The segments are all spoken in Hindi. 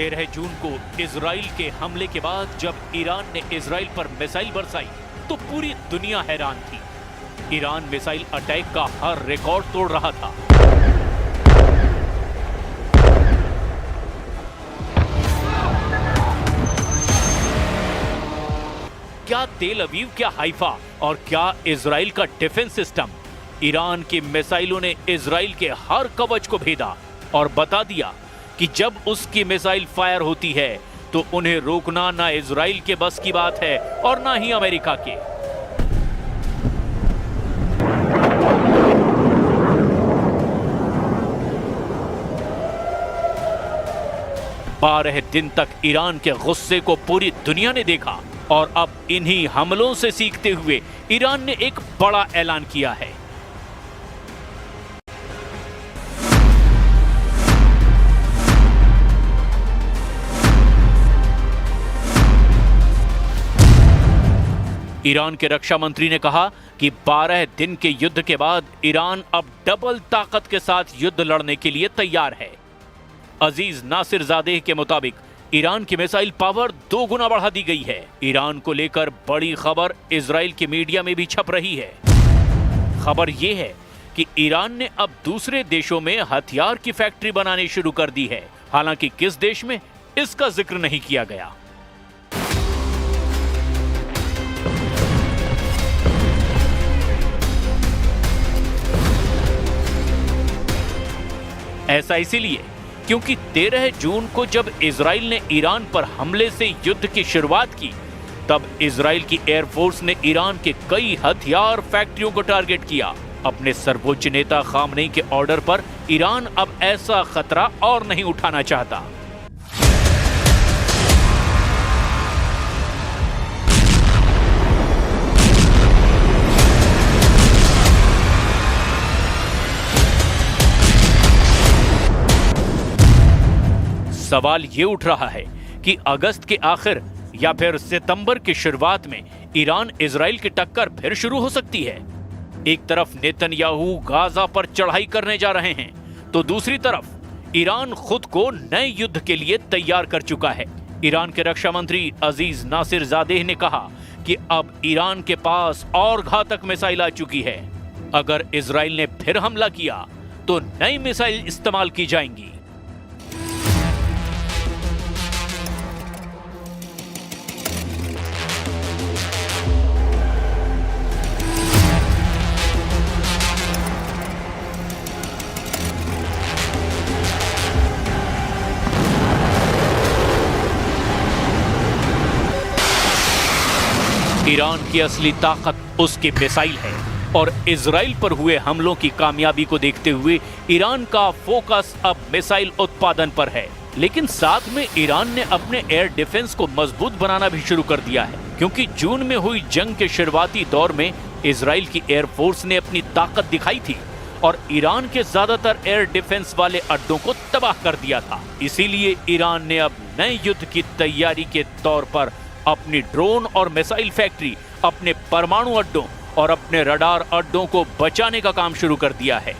13 जून को इजराइल के हमले के बाद जब ईरान ने इजराइल पर मिसाइल बरसाई तो पूरी दुनिया हैरान थी। ईरान मिसाइल अटैक का हर रिकॉर्ड तोड़ रहा था। क्या तेल अवीव, क्या हाइफा और क्या इजराइल का डिफेंस सिस्टम, ईरान की मिसाइलों ने इजराइल के हर कवच को भेदा और बता दिया कि जब उसकी मिसाइल फायर होती है तो उन्हें रोकना ना इजराइल के बस की बात है और ना ही अमेरिका के। बारह दिन तक ईरान के गुस्से को पूरी दुनिया ने देखा और अब इन्हीं हमलों से सीखते हुए ईरान ने एक बड़ा ऐलान किया है। ईरान के रक्षा मंत्री ने कहा कि 12 दिन के युद्ध के बाद ईरान अब डबल ताकत के साथ युद्ध लड़ने के लिए तैयार है। अजीज नासिरजादेह के मुताबिक ईरान की मिसाइल पावर 2 गुना बढ़ा दी गई है। ईरान को लेकर बड़ी खबर इजराइल की मीडिया में भी छप रही है। खबर यह है कि ईरान ने अब दूसरे देशों में हथियार की फैक्ट्री बनानी शुरू कर दी है। हालांकि किस देश में, इसका जिक्र नहीं किया गया। ऐसा इसीलिए क्योंकि 13 जून को जब इजराइल ने ईरान पर हमले से युद्ध की शुरुआत की तब इजराइल की एयरफोर्स ने ईरान के कई हथियार फैक्ट्रियों को टारगेट किया। अपने सर्वोच्च नेता खामनेई के ऑर्डर पर ईरान अब ऐसा खतरा और नहीं उठाना चाहता। सवाल ये उठ रहा है कि अगस्त के आखिर या फिर सितंबर की शुरुआत में ईरान इजराइल की टक्कर फिर शुरू हो सकती है। एक तरफ नेतन्याहू गाजा पर चढ़ाई करने जा रहे हैं तो दूसरी तरफ ईरान खुद को नए युद्ध के लिए तैयार कर चुका है। ईरान के रक्षा मंत्री अजीज नासिरजादेह ने कहा कि अब ईरान के पास और घातक मिसाइल आ चुकी है। अगर इजराइल ने फिर हमला किया तो नई मिसाइल इस्तेमाल की जाएंगी। ईरान की असली ताकत उसकी मिसाइल है और इजराइल पर हुए हमलों की कामयाबी को देखते हुए ईरान का फोकस अब मिसाइल उत्पादन पर है। लेकिन साथ में ईरान ने अपने एयर डिफेंस को मजबूत बनाना भी शुरू कर दिया है, क्योंकि जून में हुई जंग के शुरुआती दौर में इजराइल की एयरफोर्स ने अपनी ताकत दिखाई थी और ईरान के ज्यादातर एयर डिफेंस वाले अड्डों को तबाह कर दिया था। इसीलिए ईरान ने अब नए युद्ध की तैयारी के तौर पर अपनी ड्रोन और मिसाइल फैक्ट्री, अपने परमाणु अड्डों और अपने रडार अड्डों को बचाने का काम शुरू कर दिया है।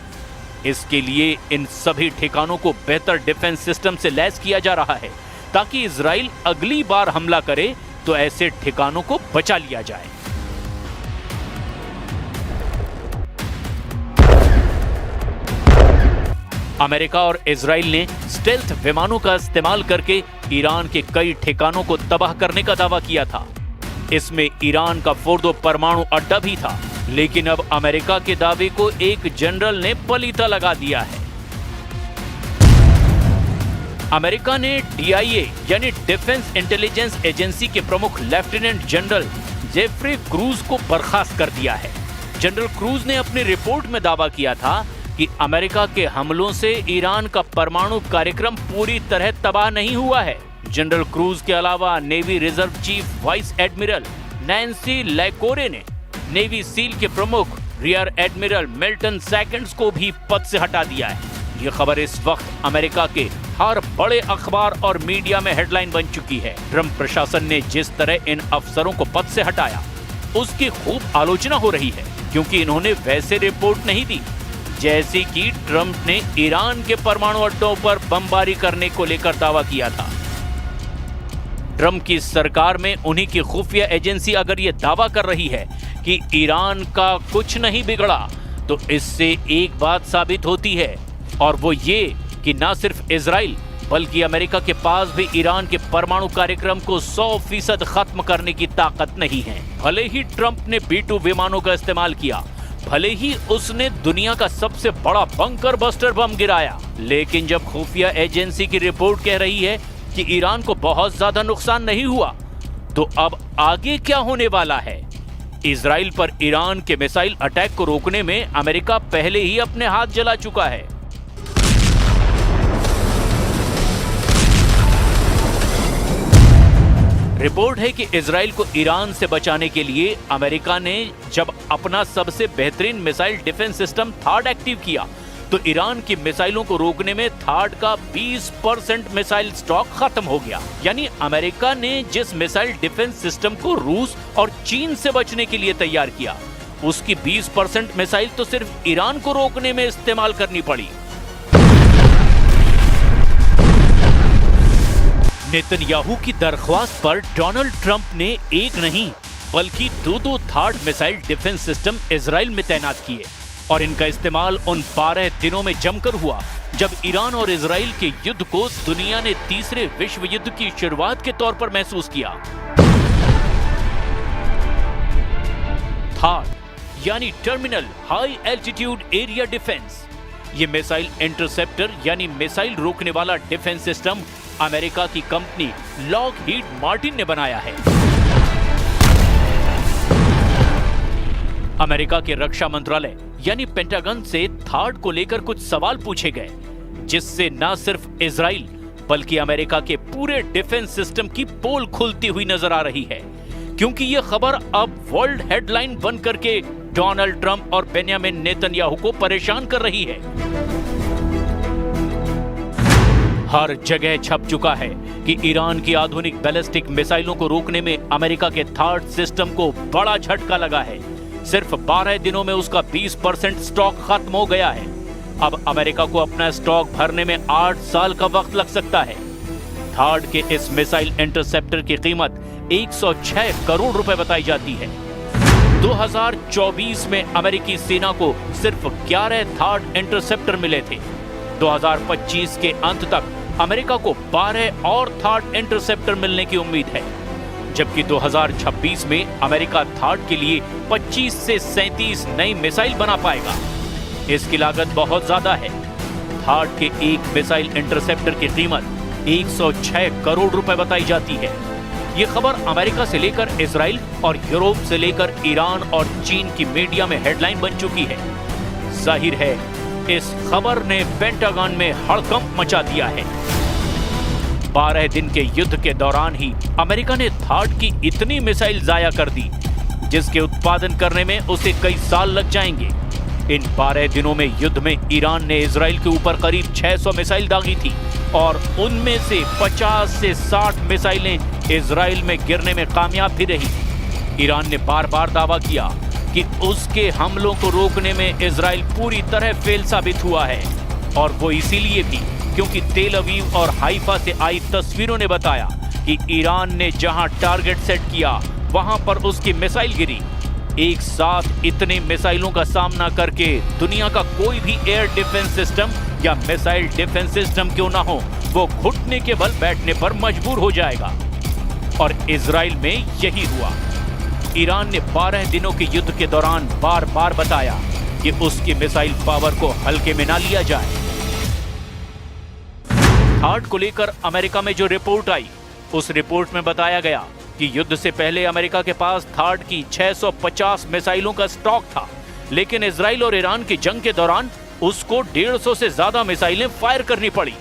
इसके लिए इन सभी ठिकानों को बेहतर डिफेंस सिस्टम से लैस किया जा रहा है ताकि इजराइल अगली बार हमला करे तो ऐसे ठिकानों को बचा लिया जाए। अमेरिका और इजराइल ने स्टेल्थ विमानों का इस्तेमाल करके ईरान के कई ठिकानों को तबाह करने का दावा किया था। इसमें ईरान का फोर्दो परमाणु अड्डा भी था, लेकिन अब अमेरिका के दावे को एक जनरल ने पलीता लगा दिया है। अमेरिका ने डीआईए यानी डिफेंस इंटेलिजेंस एजेंसी के प्रमुख लेफ्टिनेंट जनरल जेफ्री क्रूज को बर्खास्त कर दिया है। जनरल क्रूज ने अपनी रिपोर्ट में दावा किया था कि अमेरिका के हमलों से ईरान का परमाणु कार्यक्रम पूरी तरह तबाह नहीं हुआ है। जनरल क्रूज के अलावा navy reserve chief vice admiral Nancy Lacore ने नेवी सील के प्रमुख रियर एडमिरल मिल्टन सेकंड्स को भी पद से हटा दिया है। ये खबर इस वक्त अमेरिका के हर बड़े अखबार और मीडिया में हेडलाइन बन चुकी है। ट्रंप प्रशासन ने जिस तरह इन अफसरों को पद से हटाया उसकी खूब आलोचना हो रही है, क्योंकि इन्होंने वैसे रिपोर्ट नहीं दी जैसी कि ट्रंप ने ईरान के परमाणु अड्डों पर बमबारी करने को लेकर दावा किया था। ट्रंप की सरकार में उन्हीं की खुफिया एजेंसी अगर ये दावा कर रही है कि ईरान का कुछ नहीं बिगड़ा, तो इससे एक बात साबित होती है, और वो ये कि न सिर्फ इजराइल बल्कि अमेरिका के पास भी ईरान के परमाणु कार्यक्रम को 100% खत्म करने की ताकत नहीं है। भले ही ट्रंप ने B-2 विमानों का इस्तेमाल किया, भले ही उसने दुनिया का सबसे बड़ा बंकर बस्टर बम गिराया, लेकिन जब खुफिया एजेंसी की रिपोर्ट कह रही है कि ईरान को बहुत ज्यादा नुकसान नहीं हुआ, तो अब आगे क्या होने वाला है? इजराइल पर ईरान के मिसाइल अटैक को रोकने में अमेरिका पहले ही अपने हाथ जला चुका है। रिपोर्ट है कि इजराइल को ईरान से बचाने के लिए अमेरिका ने जब अपना सबसे बेहतरीन मिसाइल डिफेंस सिस्टम थाड एक्टिव किया, तो ईरान की मिसाइलों को रोकने में थाड का 20% मिसाइल स्टॉक खत्म हो गया। यानी अमेरिका ने जिस मिसाइल डिफेंस सिस्टम को रूस और चीन से बचने के लिए तैयार किया, उसकी 20% मिसाइल तो सिर्फ ईरान को रोकने में इस्तेमाल करनी पड़ी। नेतन्याहू की दरख्वास्त पर डोनाल्ड ट्रंप ने एक नहीं बल्कि दो थाड मिसाइल डिफेंस सिस्टम इजराइल में तैनात किए, और इनका इस्तेमाल उन 12 दिनों में जमकर हुआ जब ईरान और इजराइल के युद्ध को दुनिया ने तीसरे विश्व युद्ध की शुरुआत के तौर पर महसूस किया। थाड यानी terminal high altitude area defence, ये मिसाइल इंटरसेप्टर यानी मिसाइल रोकने वाला डिफेंस सिस्टम अमेरिका की कंपनी लॉकहीड मार्टिन ने बनाया है। अमेरिका के रक्षा मंत्रालय यानी पेंटागन से थाड को लेकर कुछ सवाल पूछे गए, जिससे न सिर्फ इजराइल बल्कि अमेरिका के पूरे डिफेंस सिस्टम की पोल खुलती हुई नजर आ रही है, क्योंकि यह खबर अब वर्ल्ड हेडलाइन बन करके डोनाल्ड ट्रंप और बेंजामिन नेतन्याहू को परेशान कर रही है। हर जगह छप चुका है कि ईरान की आधुनिक बैलिस्टिक मिसाइलों को रोकने में अमेरिका के थाड सिस्टम को बड़ा झटका लगा है। सिर्फ 12 दिनों में उसका 20% स्टॉक खत्म हो गया है। अब अमेरिका को अपना स्टॉक भरने में 8 साल का वक्त लग सकता है। थाड के इस मिसाइल इंटरसेप्टर की कीमत 106 करोड़ रुपए बताई जाती है। 2024 में अमेरिकी सेना को सिर्फ 11 थाड इंटरसेप्टर मिले थे। 2025 के अंत तक अमेरिका को 12 और थाड इंटरसेप्टर मिलने की उम्मीद है, जबकि 2026 में अमेरिका थाड के लिए 25 से 37 नई मिसाइल बना पाएगा। इसकी लागत बहुत ज्यादा है। थाड के एक मिसाइल इंटरसेप्टर की कीमत 106 करोड़ रुपए बताई जाती है। ये खबर अमेरिका से लेकर इजराइल और यूरोप से लेकर ईरान और चीन की मीडिया में हेडलाइन बन चुकी है। जाहिर है इस खबर ने पेंटागन में हड़कंप मचा दिया है। 12 दिन के युद्ध के दौरान ही अमेरिका ने थाड की इतनी मिसाइल जाया कर दी, जिसके उत्पादन करने में उसे कई साल लग जाएंगे। इन 12 दिनों में युद्ध में ईरान ने इजराइल के ऊपर करीब 600 मिसाइल दागी थी, और उनमें से 50 से 60 मिसाइलें इजराइल में गिरने में कामयाब भी रही। ईरान ने बार बार दावा किया कि उसके हमलों को रोकने में इजराइल पूरी तरह फेल साबित हुआ है, और वो इसीलिए भी क्योंकि तेल अवीव और हाइफा से आई तस्वीरों ने बताया कि ईरान ने जहां टारगेट सेट किया वहां पर उसकी मिसाइल गिरी। एक साथ इतने मिसाइलों का सामना करके दुनिया का कोई भी एयर डिफेंस सिस्टम या मिसाइल डिफेंस सिस्टम क्यों ना हो, वो घुटने के बल बैठने पर मजबूर हो जाएगा। और इजराइल में यही हुआ। ईरान ने 12 दिनों के युद्ध के दौरान बार बार बताया कि उसकी मिसाइल पावर को हल्के में ना लिया जाए। थाड को लेकर अमेरिका में जो रिपोर्ट आई, उस रिपोर्ट में बताया गया कि युद्ध से पहले अमेरिका के पास थाड की 650 मिसाइलों का स्टॉक था, लेकिन इजराइल और ईरान की जंग के दौरान उसको 150 से ज्यादा मिसाइलें फायर करनी पड़ी।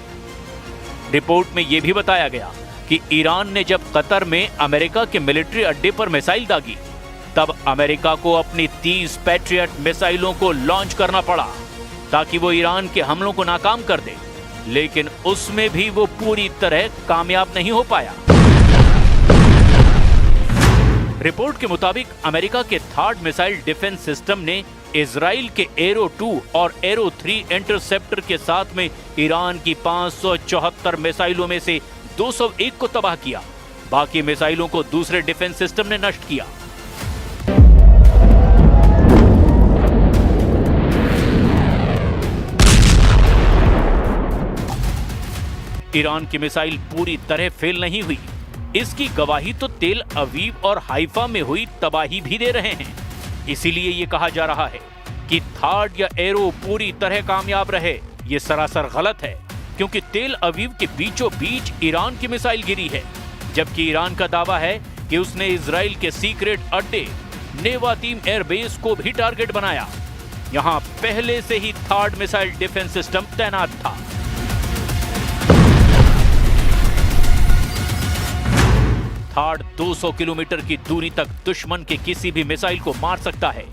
रिपोर्ट में यह भी बताया गया कि ईरान ने जब कतर में अमेरिका के मिलिट्री अड्डे पर मिसाइल दागी, तब अमेरिका को अपनी 30 पैट्रियट मिसाइलों को लॉन्च करना पड़ा ताकि वो ईरान के हमलों को नाकाम कर दे, लेकिन उसमें भी वो पूरी तरह कामयाब नहीं हो पाया। रिपोर्ट के मुताबिक अमेरिका के थाड मिसाइल डिफेंस सिस्टम ने इजराइल के एरो 2 और एरो 3 इंटरसेप्टर के साथ में ईरान की 574 मिसाइलों में से 201 को तबाह किया, बाकी मिसाइलों को दूसरे डिफेंस सिस्टम ने नष्ट किया। ईरान की मिसाइल पूरी तरह फेल नहीं हुई, इसकी गवाही तो तेल अवीव और हाइफा में हुई तबाही भी दे रहे हैं। इसीलिए ये कहा जा रहा है कि थार्ड या एरो पूरी तरह कामयाब रहे। ये सरासर गलत है, क्योंकि तेल अवीव के बीचों बीच ईरान की मिसाइल गिरी है, जबकि ईरान का दावा है कि उसने इजराइल के सीक्रेट अड्डे नेवातीम एयरबेस को भी टारगेट बनाया। यहां पहले से ही थर्ड मिसाइल डिफेंस सिस्टम तैनात था। थार्ड 200 किलोमीटर की दूरी तक दुश्मन के किसी भी मिसाइल को मार सकता है।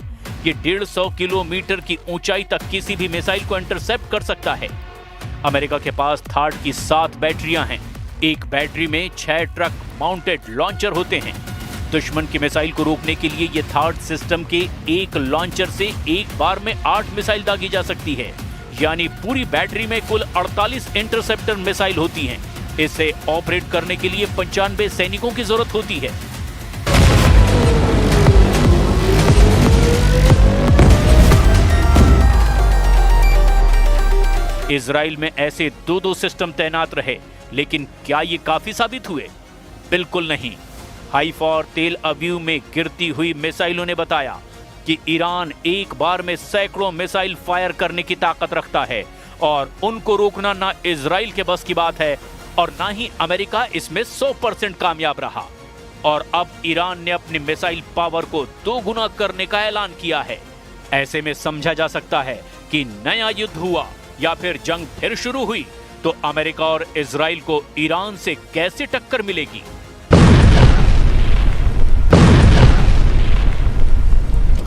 ये 150 किलोमीटर की ऊंचाई तक किसी भी मिसाइल को इंटरसेप्ट कर सकता है। अमेरिका के पास थार्ड की 7 बैटरियां हैं। एक बैटरी में 6 ट्रक माउंटेड लॉन्चर होते हैं। दुश्मन की मिसाइल को रोकने के लिए ये थर्ड सिस्टम के एक लॉन्चर से एक बार में 8 मिसाइल दागी जा सकती है, यानी पूरी बैटरी में कुल 48 इंटरसेप्टर मिसाइल होती हैं। इसे ऑपरेट करने के लिए 95 सैनिकों की जरूरत होती है। इजराइल में ऐसे 2-2 सिस्टम तैनात रहे, लेकिन क्या ये काफी साबित हुए? बिल्कुल नहीं। हाइफा और तेल अवीव में गिरती हुई मिसाइलों ने बताया कि ईरान एक बार में सैकड़ों मिसाइल फायर करने की ताकत रखता है और उनको रोकना ना इजराइल के बस की बात है और ना ही अमेरिका इसमें 100% कामयाब रहा। और अब ईरान ने अपनी मिसाइल पावर को 2 गुना करने का ऐलान किया है। ऐसे में समझा जा सकता है कि नया युद्ध हुआ या फिर जंग फिर शुरू हुई तो अमेरिका और इजराइल को ईरान से कैसे टक्कर मिलेगी।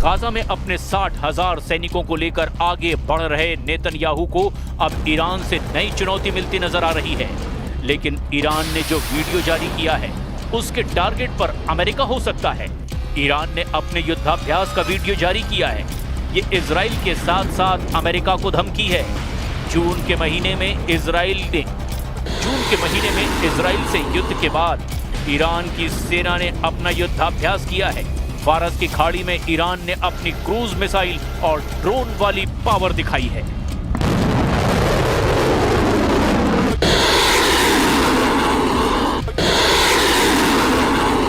गाजा में अपने 60,000 सैनिकों को लेकर आगे बढ़ रहे नेतन्याहू को अब ईरान से नई चुनौती मिलती नजर आ रही है। लेकिन ईरान ने जो वीडियो जारी किया है उसके टारगेट पर अमेरिका हो सकता है। ईरान ने अपने युद्धाभ्यास का वीडियो जारी किया है। ये इजराइल के साथ साथ अमेरिका को धमकी है। जून के महीने में इजराइल से युद्ध के बाद ईरान की सेना ने अपना युद्धाभ्यास किया है। फारस की खाड़ी में ईरान ने अपनी क्रूज मिसाइल और ड्रोन वाली पावर दिखाई है।